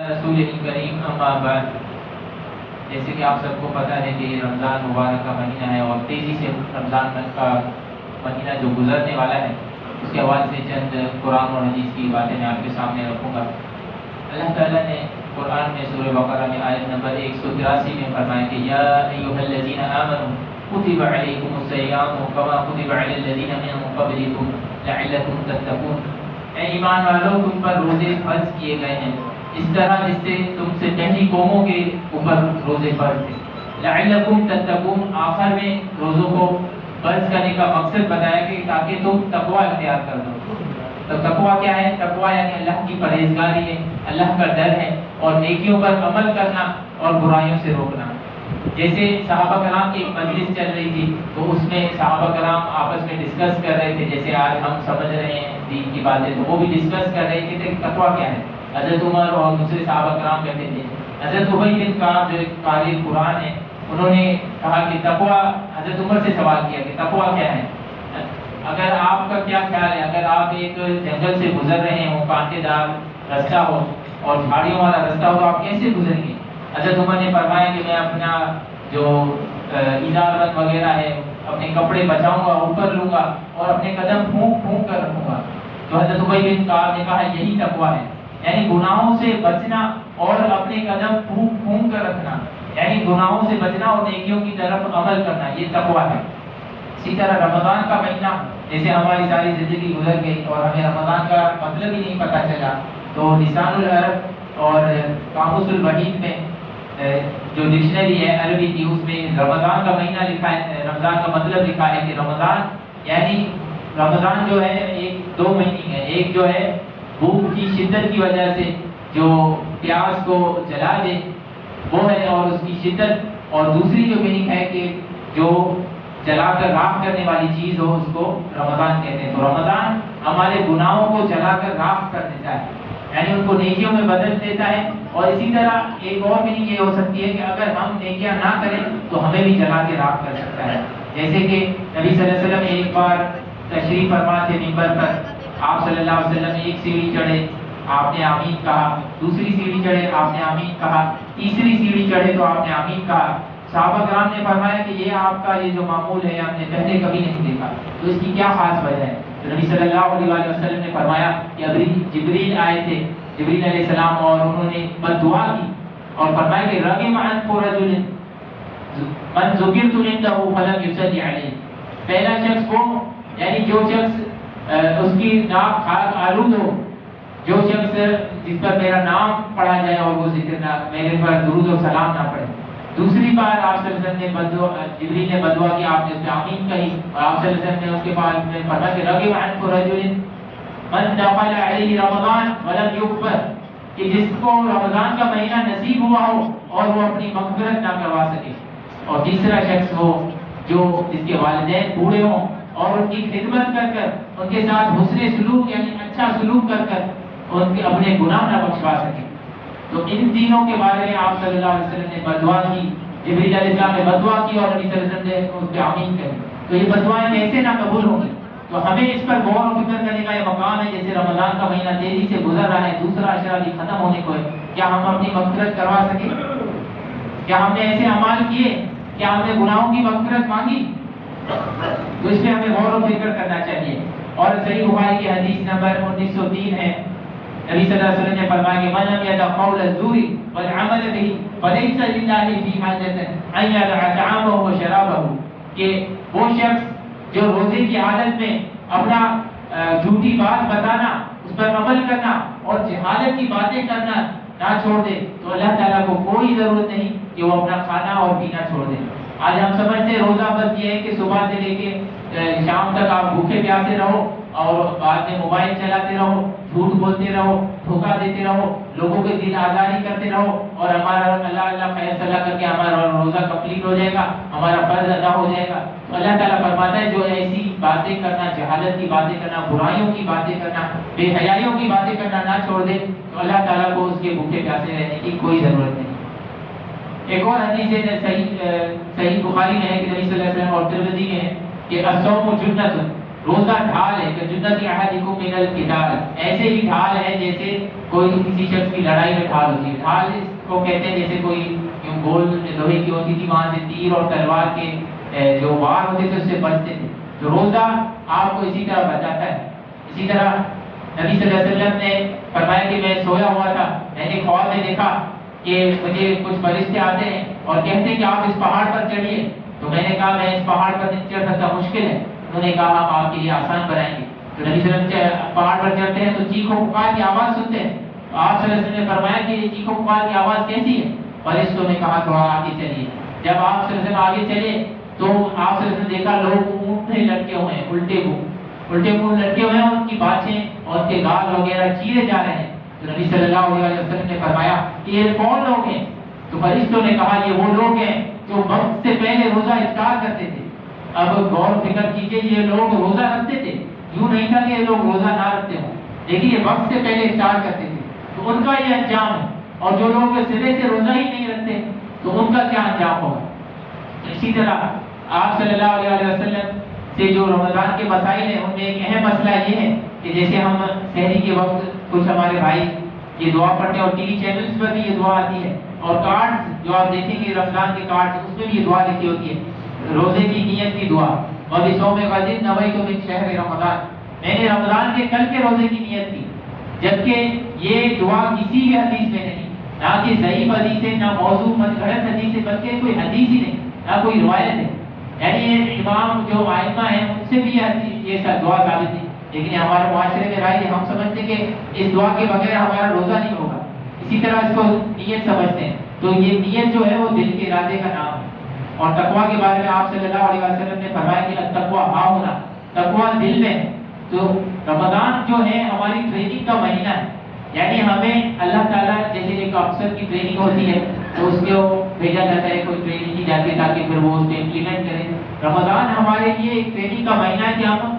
رسول کریم اما بعد، جیسے کہ آپ سب کو پتہ ہے کہ رمضان مبارک کا مہینہ ہے اور تیزی سے رمضان کا مہینہ جو گزرنے والا ہے اس کے حوالے سے چند قرآن اور حدیث کی باتیں میں آپ کے سامنے رکھوں گا۔ اللہ تعالیٰ نے قرآن میں سورہ بقرہ میں آیت نمبر 183 میں فرمایا کہ یا ایھا الذین آمنوا کتب علیکم الصیام کما کتب علی الذین من قبلکم لعلکم تتقون، اے ایمان والو تم پر روزے فرض کیے گئے ہیں اس طرح جس سے تم سے پہلی قوموں کے اوپر روزے فرض تھے۔ لعلکم تتقون، آخر میں روزوں کو فرض کرنے کا مقصد بتایا کہ تاکہ تم تقوی اختیار کر دو۔ تو تقوی کیا ہے؟ تقوی یعنی اللہ کی پرہیزگاری ہے، اللہ کا ڈر ہے اور نیکیوں پر عمل کرنا اور برائیوں سے روکنا۔ جیسے صحابہ کرام کی ایک مجلس چل رہی تھی تو اس میں صحابہ کرام آپس میں ڈسکس کر رہے تھے، جیسے آج ہم سمجھ رہے ہیں دین کی باتیں، تو وہ بھی ڈسکس کر رہے تھے کہ تقوی کیا ہے۔ حضرت عمر اور دوسرے صحابہ کرام کہتے تھے، حضرت ابی بن کعب جو قاری قرآن ہے انہوں نے کہا کہ تقوی، حضرت عمر سے سوال کیا کہ تقوی کیا ہے، اگر آپ کا کیا خیال ہے، اگر آپ ایک جنگل سے گزر رہے ہوں، کانٹے دار رستہ ہو اور جھاڑیوں والا رستہ ہو تو آپ کیسے گزریں گے؟ حضرت عمر نے فرمایا کہ میں اپنا جو ازار وغیرہ ہے اپنے کپڑے بچاؤں گا، اوپر لوں گا اور اپنے قدم پھونک پھونک کر رکھوں گا۔ تو حضرت ابی بن کعب نے کہا یہی تقوی ہے، یعنی گناہوں سے بچنا اور اپنے قدم پھونک پھونک کر رکھنا، یعنی گناہوں سے بچنا اور نیکیوں کی طرف عمل کرنا، یہ تقوی ہے۔ اسی طرح رمضان کا مہینہ، جیسے ہماری ساری زندگی گزر گئی اور ہمیں رمضان کا مطلب ہی نہیں پتہ چلا، تو لسان العرب اور قاموس الوحید میں جو ڈکشنری ہے عربی کی، اس میں رمضان کا مہینہ لکھا ہے، رمضان کا مطلب لکھا ہے کہ رمضان یعنی رمضان جو ہے ایک دو مہینے ہے، ایک جو ہے بھوک کی شدت کی وجہ سے جو پیاس کو جلا دے وہ ہے اور اس کی شدت، اور دوسری جو میننگ ہے کہ جو جلا کر راکھ کرنے والی چیز ہو اس کو رمضان کہتے ہیں۔ تو رمضان ہمارے گناہوں کو جلا کر راکھ کر دیتا ہے، یعنی ان کو نیکیوں میں بدل دیتا ہے۔ اور اسی طرح ایک اور میننگ یہ ہو سکتی ہے کہ اگر ہم نیکیاں نہ کریں تو ہمیں بھی جلا کے راکھ کر سکتا ہے۔ جیسے کہ نبی صلی اللہ علیہ وسلم ایک بار تشریف فرما تھے منبر پر، آپ صلی اللہ علیہ وسلم ایک سیڑھی چڑھے، آپ نے آمین کہا، دوسری سیڑھی چڑھے آپ نے آمین کہا، تیسری سیڑھی چڑھے تو آپ نے آمین کہا۔ صحابہ کرام نے فرمایا کہ یہ آپ کا یہ جو معمول ہے ہم نے پہلے کبھی نہیں دیکھا، تو اس کی کیا خاص وجہ ہے؟ تو نبی صلی اللہ علیہ وسلم نے فرمایا کہ جبریل آئے تھے، جبریل علیہ السلام، اور انہوں نے بد دعا کی اور فرمایا کہ رغم عنف رجل من ذکرت عنده فلم يصلی علیہ، پہلا شخص وہ یعنی جو شخص اس کی ناک خاک آلود ہو، جو شخص جس پر میرا نام پڑھا جائے اور وہ ذکر نہ، میرے پر درود و سلام نہ پڑھے۔ دوسری بار آپ صلی اللہ علیہ وسلم نے جبریل نے بدعا کی، آپ نے اس پہ آمین کہی اور آپ صلی اللہ علیہ وسلم نے اس کے بعد میں فرمایا کہ رغب عنف رجل من دخل علیہ رمضان ولم یغفر، کہ جس کو رمضان کا مہینہ نصیب ہوا ہو اور وہ اپنی مغفرت نہ کروا سکے۔ اور تیسرا شخص وہ جو جس کے والدین بوڑھے ہوں اور ان کی خدمت کر کر ان کے ساتھ حسن سلوک یعنی اچھا سلوک کر کر ان کے اپنے گناہ نہ بخشوا سکے۔ تو ان تینوں کے بارے میں آپ صلی اللہ علیہ وسلم نے بدعا کی، جبریل علیہ السلام نے بدعا کی اور نبی صلی اللہ علیہ وسلم نے اس پہ آمین کہی۔ تو یہ بدعائیں کیسے نہ قبول ہوں گی؟ تو ہمیں اس پر غور و فکر کرنے کا یہ مقام ہے۔ جیسے رمضان کا مہینہ تیزی سے گزر رہا ہے، دوسرا عشرہ بھی ختم ہونے کو ہے، کیا ہم اپنی مغفرت کروا سکیں؟ کیا ہم نے ایسے اعمال کیے؟ کیا ہم نے گناہوں کی مغفرت مانگی؟ تو اس پہ ہمیں غور و فکر کرنا چاہیے۔ اور صحیح بخاری کی حدیث نمبر 1903 ہے، نبی صلی اللہ علیہ وسلم نے فرمایا کہ من لم يدع قول الزور والعمل به فليس لله في حاجة ان يدع طعامه وشرابه، کہ وہ شخص جو روزے کی حالت میں اپنا جھوٹی بات بتانا، اس پر عمل کرنا اور جہالت کی باتیں کرنا نہ چھوڑ دے، تو اللہ تعالیٰ کو کوئی ضرورت نہیں کہ وہ اپنا کھانا اور پینا چھوڑ دے۔ آج ہم سمجھتے روزہ بس یہ ہے کہ صبح سے لے کے شام تک آپ بھوکے پیاسے رہو اور بعد میں موبائل چلاتے رہو، جھوٹ بولتے رہو، دھوکہ دیتے رہو، لوگوں کے دل آزاری کرتے رہو، اور ہمارا اللہ خیر صلاح کر کے ہمارا روزہ کمپلیٹ ہو جائے گا، ہمارا فرض ادا ہو جائے گا۔ تو اللہ تعالیٰ فرماتا ہے جو ایسی باتیں کرنا، جہالت کی باتیں کرنا، برائیوں کی باتیں کرنا، بے حیائیوں کی باتیں کرنا نہ چھوڑ دے تو اللہ تعالیٰ کو اس کے بھوکے پیاسے رہنے کی کوئی ضرورت نہیں۔ ایک اور حدیث صحیح بخاری میں ہے کہ نبی صلی اللہ علیہ وسلم اور ترمذی میں ہے کہ الصوم جنۃ، روزہ ڈھال ہے کہ جنت احدکم من القتال، ایسے ہی ڈھال ہے جیسے کوئی کسی شخص کی لڑائی میں ڈھال ہوتی ہے. ڈھال اس کو کہتے ہیں جیسے کوئی یوں گول لوہے کی ہوتی تھی، وہاں سے تیر اور تلوار کے جو وار ہوتے تھے اس سے بچتے تھے. تو روزہ آپ کو اسی طرح بچاتا ہے. اسی طرح نبی صلی اللہ علیہ وسلم نے فرمایا کہ میں سویا ہوا تھا، میں نے خواب میں دیکھا کہ مجھے کچھ فرشتے آتے ہیں اور کہتے ہیں کہ آپ اس پہاڑ پر چڑھیے. تو میں نے کہا میں اس پہاڑ پر نہیں چڑھ سکتا، مشکل ہے. انہوں نے کہا ہم آپ کے لیے آسان بنائیں گے. تو نبی صلی اللہ علیہ وسلم پہاڑ پر چڑھتے ہیں تو چیخ و پکار کی آواز سنتے ہیں. تو آپ صلی اللہ علیہ وسلم نے فرمایا کہ یہ چیخ و پکار کی آواز کیسی ہے؟ فرشتوں نے کہا تھوڑا آگے چلیے. جب آپ صلی اللہ علیہ وسلم آگے چلے تو آپ صلی اللہ علیہ وسلم دیکھا لوگ اونٹ میں لٹکے ہوئے ہیں، الٹے منہ لٹکے ہوئے ہیں، ان کی باتیں اور ان کے گال وغیرہ چیرے جا رہے ہیں. تو نبی صلی اللہ علیہ وسلم نے فرمایا کہ یہ کون لوگ ہیں؟ تو فرشتوں نے کہا یہ وہ لوگ ہیں جو وقت سے پہلے روزہ افطار کرتے تھے. اب غور فکر کیجئے، یہ لوگ روزہ رکھتے تھے، یوں نہیں تھا کہ یہ لوگ روزہ نہ رکھتے ہوں، لیکن یہ وقت سے پہلے افطار کرتے تھے. تو ان کا یہ انجام ہے. اور جو لوگ سرے سے روزہ ہی نہیں رکھتے تو ان کا کیا انجام ہوگا؟ اسی طرح آپ صلی اللہ علیہ وسلم سے جو رمضان کے مسائل ہیں ان میں ایک اہم مسئلہ یہ ہے کہ جیسے ہم سحری کے وقت کچھ ہمارے بھائی یہ دعا پڑھتے ہیں اور ٹی وی چینلز پر بھی یہ دعا آتی ہے، اور کارڈز جو آپ دیکھیں گے رمضان کے کارڈز اس میں بھی یہ دعا لکھی ہوتی ہے، روزے کی نیت کی دعا. اور صوم غد نویت من شہر رمضان، میں نے رمضان کے کل کے روزے کی نیت کی. جبکہ یہ دعا کسی بھی حدیث میں نہیں، نہ کہ ضعیف حدیث ہے، نہ موضوع غلط حدیث ہے، بلکہ کوئی حدیث ہی نہیں، نہ کوئی روایت ہے. یعنی یہ امام جو ائمہ ہیں ان سے بھی یہ دعا ثابت ہے. لیکن ہمارے معاشرے میں رائے ہم سمجھتے ہیں کہ اس دعا کے بغیر ہمارا روزہ نہیں ہوگا. اسی طرح اس کو نیت سمجھتے ہیں. تو یہ نیت جو ہے وہ دل کے ارادے کا نام ہے. اور تقویٰ کے بارے میں آپ صلی اللہ علیہ وسلم نے فرمایا کہ التقویٰ ہاں ہونا، تقویٰ دل میں. تو رمضان جو ہے ہماری ٹریننگ کا مہینہ ہے. یعنی ہمیں اللہ تعالیٰ جیسے ایک افسر کی ٹریننگ ہوتی ہے تو اس کو بھیجا جاتا ہے، کوئی ٹریننگ کی جاتی ہے تاکہ پھر وہ اس کو امپلیمنٹ کرے. رمضان ہمارے لیے ایک ٹریننگ کا مہینہ ہے کہ ہم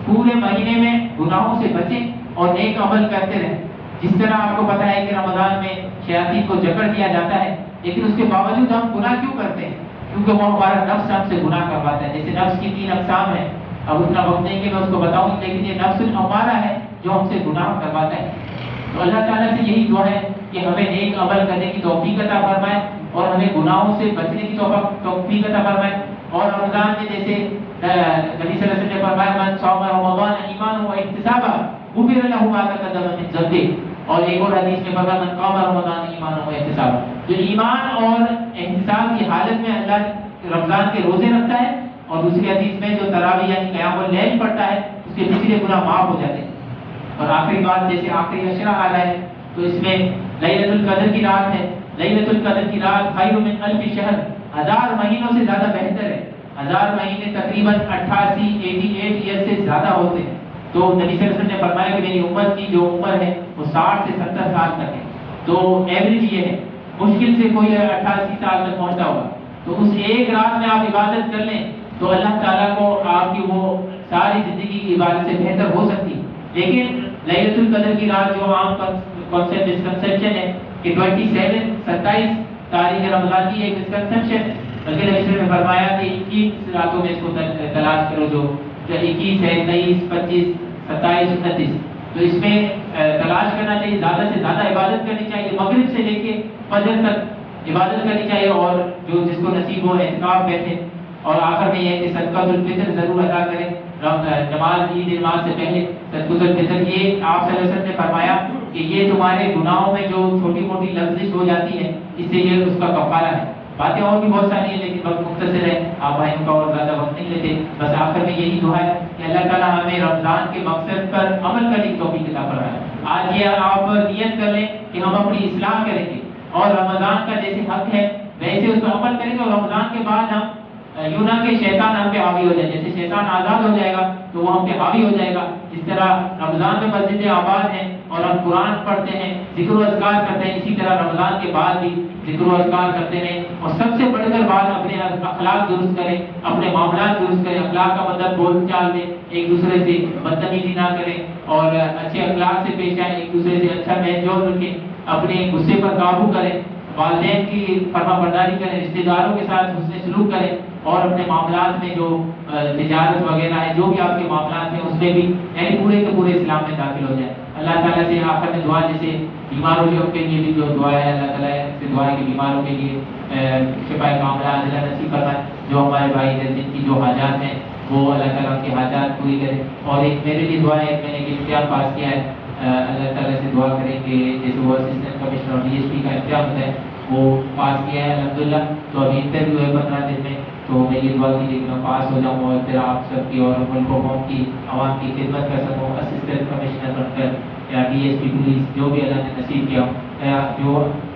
پورے مہینے میں گناہوں سے بچیں اور نیک عمل کرتے رہیں. جس طرح آپ کو پتہ ہے کہ رمضان میں شیاطین کو جکڑ دیا جاتا ہے، لیکن اس کے باوجود ہم گناہ کیوں کرتے ہیں؟ کیونکہ وہ ہمارا نفس ہم سے گناہ کرواتا ہے. جیسے نفس کی 3 اقسام ہیں، اب اتنا وقت نہیں کہ میں اس کو بتاؤں، لیکن یہ نفس ہمارا ہے جو ہم سے گناہ کرواتا ہے. تو اللہ تعالیٰ سے یہی دعا ہے کہ ہمیں نیک عمل کرنے کی توفیق عطا فرمائے اور ہمیں گناہوں سے بچنے کی توفیق عطا فرمائے. اور رمضان میں جیسے نبی صلی اللہ علیہ وسلم نے فرمایا من صام رمضان ایمانا و احتسابا غفر له ما تقدم من ذنبه. اور ایک اور حدیث میں فرمایا من قام رمضان ایمانا و احتسابا. جو ایمان اور احتساب کی حالت میں اللہ رمضان کے روزے رکھتا ہے، اور دوسری حدیث میں جو تراویح یعنی قیام اللیل پڑھتا ہے اس کے پچھلے گناہ معاف ہو جاتے ہیں. اور آخری بات جیسے آخری عشرہ آ رہا ہے تو اس میں لیلۃ القدر کی رات ہے. لیلۃ القدر کی رات خیر من الف شہر، 1000 مہینوں سے زیادہ بہتر ہے. 1000 مہینے تقریباً 88 ایئر سے زیادہ ہوتے ہیں. تو نبی صلی اللہ علیہ وسلم نے فرمایا کہ میری امت کی جو عمر ہے وہ 60 سے 70 سال تک ہے. تو ایوریج یہ ہے، مشکل سے کوئی 88 سال تک پہنچتا ہوگا. تو اس ایک رات میں آپ عبادت کر لیں تو اللہ تعالیٰ کو آپ کی وہ ساری زندگی کی عبادت سے بہتر ہو سکتی ہے. لیکن لیلۃ القدر کی رات جو عام کانسیپٹ مسکنسیپشن ہے کہ 27 تاریخ رمضان کی ایک مسکنسیپشن ہے. بلکہ نبی صلی اللہ علیہ وسلم نے فرمایا کہ 21 راتوں میں اس کو تلاش کرو، جو 21 ہے، 23، 25، 27، 29. تو اس میں تلاش کرنا چاہیے، زیادہ سے زیادہ عبادت کرنی چاہیے، مغرب سے لے کے فجر تک عبادت کرنی چاہیے. اور جو جس کو نصیب ہو اعتکاف بیٹھے. اور آخر میں یہ ہے کہ صدقۃ الفطر ضرور ادا کریں. نماز عید نماز سے پہلے صدقۃ الفطر، یہ آپ صلی اللہ علیہ وسلم نے فرمایا کہ یہ تمہارے گناہوں میں جو چھوٹی موٹی لغزش ہو جاتی ہے اس سے یہ اس کا کفارہ ہے. باتیں اور بھی بہت ساری ہیں لیکن وقت مختصر ہے، آپ بھائیوں کا اور زیادہ وقت نہیں لیتے. بس آخر میں یہی دعا ہے کہ اللہ تعالیٰ ہمیں رمضان کے مقصد پر عمل کرنے کی توفیق عطا فرمائے. آج یہ آپ نیت کر لیں کہ ہم اپنی اصلاح کریں گے اور رمضان کا جیسے حق ہے ویسے اس پر عمل کریں گے. اور رمضان کے بعد ہم یوں نہ کہ شیطان ہم پہ حاوی ہو جائے، جیسے شیطان آزاد ہو جائے گا تو وہ ہم پہ حاوی ہو جائے گا. جس طرح رمضان میں مسجدیں آباد ہیں اور ہم قرآن پڑھتے ہیں، ذکر و اذکار کرتے ہیں، اسی طرح رمضان کے بعد بھی ذکر و اذکار کرتے رہیں. اور سب سے بڑھ کر بات اپنے اخلاق درست کریں، اپنے معاملات درست کریں. اخلاق کا مطلب بول چال میں ایک دوسرے سے بدتمیزی نہ کریں اور اچھے اخلاق سے پیش آئیں، ایک دوسرے سے اچھا میل جول رکھیں، اپنے غصے پر قابو کریں. والدین کی فرما برداری کریں، رشتہ داروں کے ساتھ حسن سلوک کریں، اور اپنے معاملات میں جو تجارت وغیرہ ہے، جو بھی آپ کے معاملات ہیں، اس میں بھی یعنی پورے کے پورے اسلام میں داخل ہو جائیں۔ اللہ تعالیٰ سے آخر میں دعا، جیسے بیماروں کے لیے بھی جو دعا ہے، اللہ تعالیٰ سے دعا ہے کہ بیماروں کے لیے شفا معاملات اللہ نصیب فرمائے، جو ہمارے بھائی ہیں جن کی جو حاجات ہیں وہ اللہ تعالیٰ کی حاجات پوری کرے۔ اور ایک میرے لیے دعا ہے، میں نے ایک امتحان پاس کیا ہے، اللہ تعالیٰ سے دعا کریں کہ جیسے وہ اسسٹنٹ کمشنر اور DSP کا امتحان ہوتا ہے وہ پاس کیا ہے الحمدللہ، تو ابھی انٹرویو ہے 15 دن میں، تو میں یہ دعا کیجیے کہ میں پاس ہو جاؤں اور پھر آپ سب کی اور ملک و قوم کی عوام کی خدمت کر سکوں، اسسٹنٹ کمشنر بن کر یا DSP پولیس جو بھی اللہ نے نصیب کیا، جو